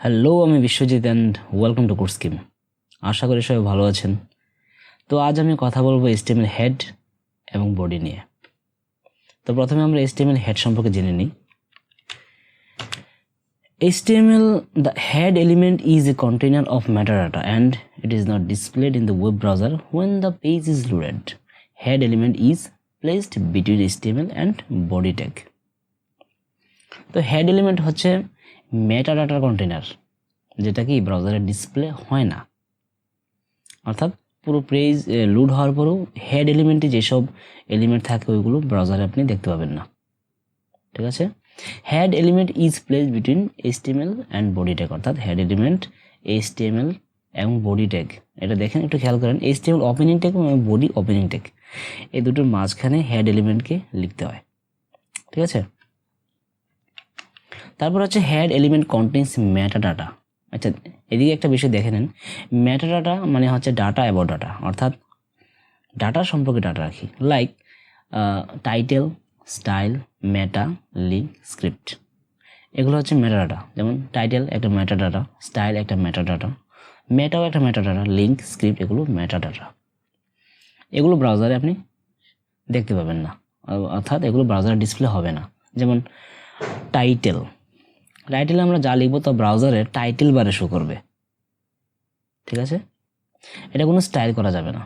Hello, আমি Biswajit and welcome to CodeScheme। আশা করি সবাই ভালো আছেন। তো আজ আমি কথা বলবো HTML হেড এবং বডি নিয়ে। তো প্রথমে আমরা HTML হেড সম্পর্কে জেনে নিই। HTML, the head element is a container of metadata and it is not displayed in the web browser when the page is loaded. Head element is placed between HTML and body tag. তো head element হচ্ছে মেটাডাটার container, যেটা কি ব্রাউজারে display হয় না। অর্থাৎ পুরো page load হওয়ার পরেও হেড এলিমেন্টে যেসব এলিমেন্ট থাকে ওইগুলো ব্রাউজারে আপনি দেখতে পাবেন না। ঠিক আছে, head element is place between HTML and body tag. অর্থাৎ হেড এলিমেন্ট HTML এবং বডি ট্যাগ, এটা দেখেন, একটু খেয়াল করেন। HTML ওপেনিং ট্যাগ এবং বডি ওপেনিং ট্যাগ, এই দুটোর মাঝখানে হেড এলিমেন্টকে লিখতে হয়। ঠিক আছে, তারপর হচ্ছে হেড এলিমেন্ট কন্টেন্স মেটাডাটা। আচ্ছা, এদিকে একটা বিষয় দেখে নেন। মেটাডাটা মানে হচ্ছে ডাটা অ্যাবাউট ডাটা, অর্থাৎ ডাটা সম্পর্কে ডাটা রাখি, লাইক টাইটেল, স্টাইল, মেটা, লিঙ্ক, স্ক্রিপ্ট। এগুলো হচ্ছে মেটাডাটা। যেমন টাইটেল একটা মেটাডাটা, স্টাইল একটা মেটাডাটা, মেটাও একটা মেটাডাটা, লিঙ্ক, স্ক্রিপ্ট এগুলো মেটাডাটা। এগুলো ব্রাউজারে আপনি দেখতে পাবেন না, অর্থাৎ এগুলো ব্রাউজারে ডিসপ্লে হবে না। যেমন টাইটেলে আমরা যা লিখবো তা ব্রাউজারে টাইটেল বারে শো করবে। ঠিক আছে, এটা কোনো স্টাইল করা যাবে না।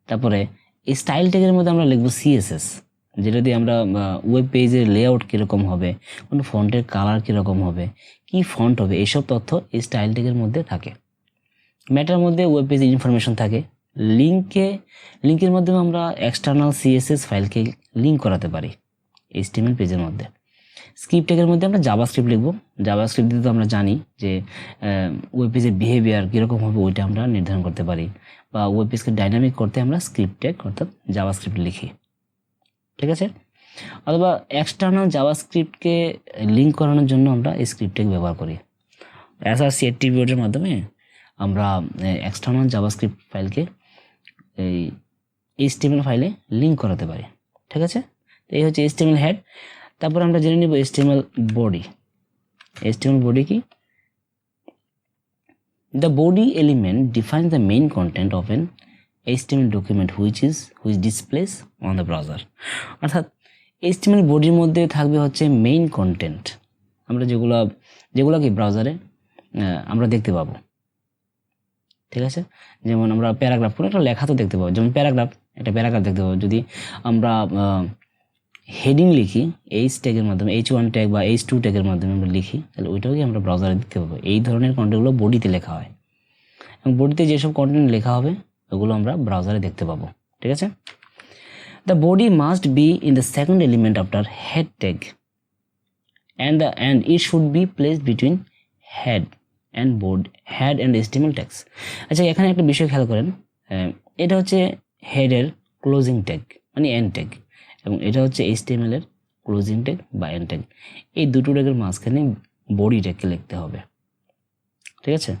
তারপরে এই স্টাইল ট্যাগের মধ্যে আমরা লিখবো CSS, যেটা দিয়ে আমরা ওয়েব পেজের লেআউট কীরকম হবে, কোন ফন্টের কালার কীরকম হবে, কি ফন্ট হবে, এইসব তথ্য এই স্টাইল ট্যাগের মধ্যে থাকে। ম্যাটার মধ্যে ওয়েব পেজের ইনফরমেশন থাকে। লিঙ্কের মাধ্যমে আমরা এক্সটার্নাল CSS ফাইলকে লিঙ্ক করাতে পারি HTML পেজের মধ্যে। স্ক্রিপ্ট ট্যাগের মধ্যে আমরা জাভাস্ক্রিপ্ট লিখবো। জাভাস্ক্রিপ্ট দিয়ে তো আমরা জানি যে ওয়েব পেজের বিহেভিয়ার কীরকম হবে ওইটা আমরা নির্ধারণ করতে পারি, বা ওয়েব পেজকে ডাইনামিক করতে আমরা স্ক্রিপ্ট ট্যাগ অর্থাৎ জাভাস্ক্রিপ্ট লিখি। ঠিক আছে, অথবা এক্সটার্নাল জাভাস্ক্রিপ্টকে লিঙ্ক করানোর জন্য আমরা এই স্ক্রিপ্ট ট্যাগ ব্যবহার করি। এসআরসি অ্যাট্রিবিউটের মাধ্যমে আমরা এক্সটার্নাল জাভাস্ক্রিপ্ট ফাইলকে এই HTML ফাইলে লিঙ্ক করাতে পারি। ঠিক আছে, তো এই হচ্ছে HTML হেড। তারপর আমরা জেনে নিব HTML বডি। HTML বডি কি? The body element defines the main content of an HTML document which displays on the browser. অর্থাৎ HTML বডির মধ্যে থাকবে হচ্ছে মেইন কন্টেন্ট, আমরা যেগুলো কি ব্রাউজারে আমরা দেখতে পাবো। ঠিক আছে, যেমন আমরা প্যারাগ্রাফ, কোনো একটা লেখা তো দেখতে পাবো, যেমন একটা প্যারাগ্রাফ দেখতে পাবো। যদি আমরা হেডিং লিখি H ট্যাগের মাধ্যমে, H1 ট্যাগ বা H2 ট্যাগের মাধ্যমে আমরা লিখি, তাহলে ওইটাও কি আমরা ব্রাউজারে দেখতে পাবো। এই ধরনের কন্টেন্টগুলো বডিতে লেখা হয়, এবং বডিতে যেসব কন্টেন্ট লেখা হবে ওগুলো আমরা ব্রাউজারে দেখতে পাবো। ঠিক আছে, the body must be in the second element after head tag and it should be placed between head and HTML tags. আচ্ছা, এখানে একটা বিষয় খেয়াল করেন, এটা হচ্ছে হেডের ক্লোজিং ট্যাগ মানে এন্ড ট্যাগ, এবং এটা হচ্ছে HTML এর ক্লোজিং ট্যাগ বা এন্ড ট্যাগ। এই দুটো ট্যাগের মাঝখানে বডি ট্যাগকে লিখতে হবে। ঠিক আছে,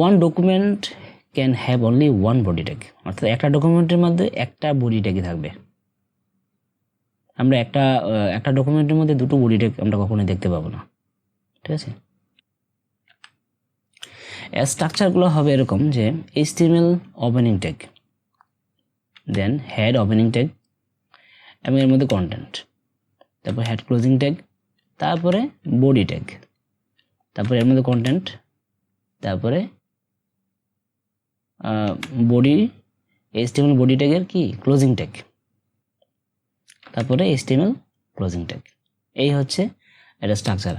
one document can have only one body tag, অর্থাৎ একটা ডকুমেন্টের মধ্যে একটা বডি ট্যাগই থাকবে। আমরা একটা ডকুমেন্টের মধ্যে দুটো বডি ট্যাগ আমরা কখনোই দেখতে পাবো না। ঠিক আছে, স্ট্রাকচারগুলো হবে এরকম যে HTML ওপেনিং ট্যাগ, দেন হেড ওপেনিং ট্যাগ, এবং এর মধ্যে কন্টেন্ট, তারপর হেড ক্লোজিং ট্যাগ, তারপরে বডি ট্যাগ, তারপরে এর মধ্যে কন্টেন্ট, তারপরে বডি HTML বডি ট্যাগের কি ক্লোজিং ট্যাগ, তারপরে HTML ক্লোজিং ট্যাগ। এই হচ্ছে এটা স্ট্রাকচার।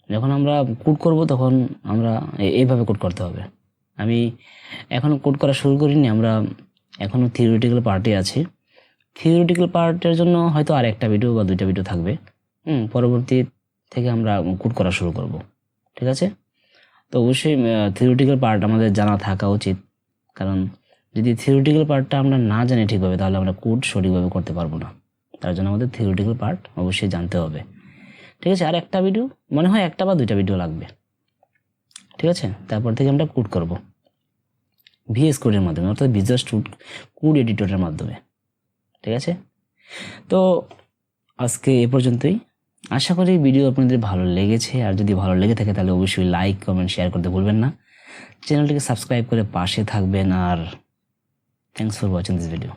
যখন আমরা কোড করব তখন আমরা এইভাবে কোড করতে হবে। আমি এখনও কোড করা শুরু করিনি, আমরা এখনও থিওরিটিক্যাল পার্টে আছি। থিওরিটিক্যাল পার্টের জন্য হয়তো আর একটা ভিডিও বা দুইটা ভিডিও থাকবে, পরবর্তী থেকে আমরা কোড করা শুরু করব। ঠিক আছে, তো অবশ্যই থিওরিটিক্যাল পার্ট আমাদের জানা থাকা উচিত, কারণ যদি থিওরিটিক্যাল পার্টটা আমরা না জানি ঠিকভাবে তাহলে আমরা কোড সঠিকভাবে করতে পারবো না। তার জন্য আমাদের থিওরিটিক্যাল পার্ট অবশ্যই জানতে হবে। ঠিক আছে, আর একটা ভিডিও, মনে হয় একটা বা দুইটা ভিডিও লাগবে। ঠিক আছে, তারপর থেকে আমরা কোড করব VS কোডের মাধ্যমে, অর্থাৎ ভিজুয়াল কোড এডিটরের মাধ্যমে। ঠিক আছে, তো আজকে এ পর্যন্তই। আশা করি ভিডিও আপনাদের ভালো লেগেছে, আর যদি ভালো লেগে থাকে তাহলে অবশ্যই লাইক কমেন্ট শেয়ার করতে ভুলবেন না। চ্যানেলটিকে সাবস্ক্রাইব করে পাশে থাকবেন, আর thanks for watching this video.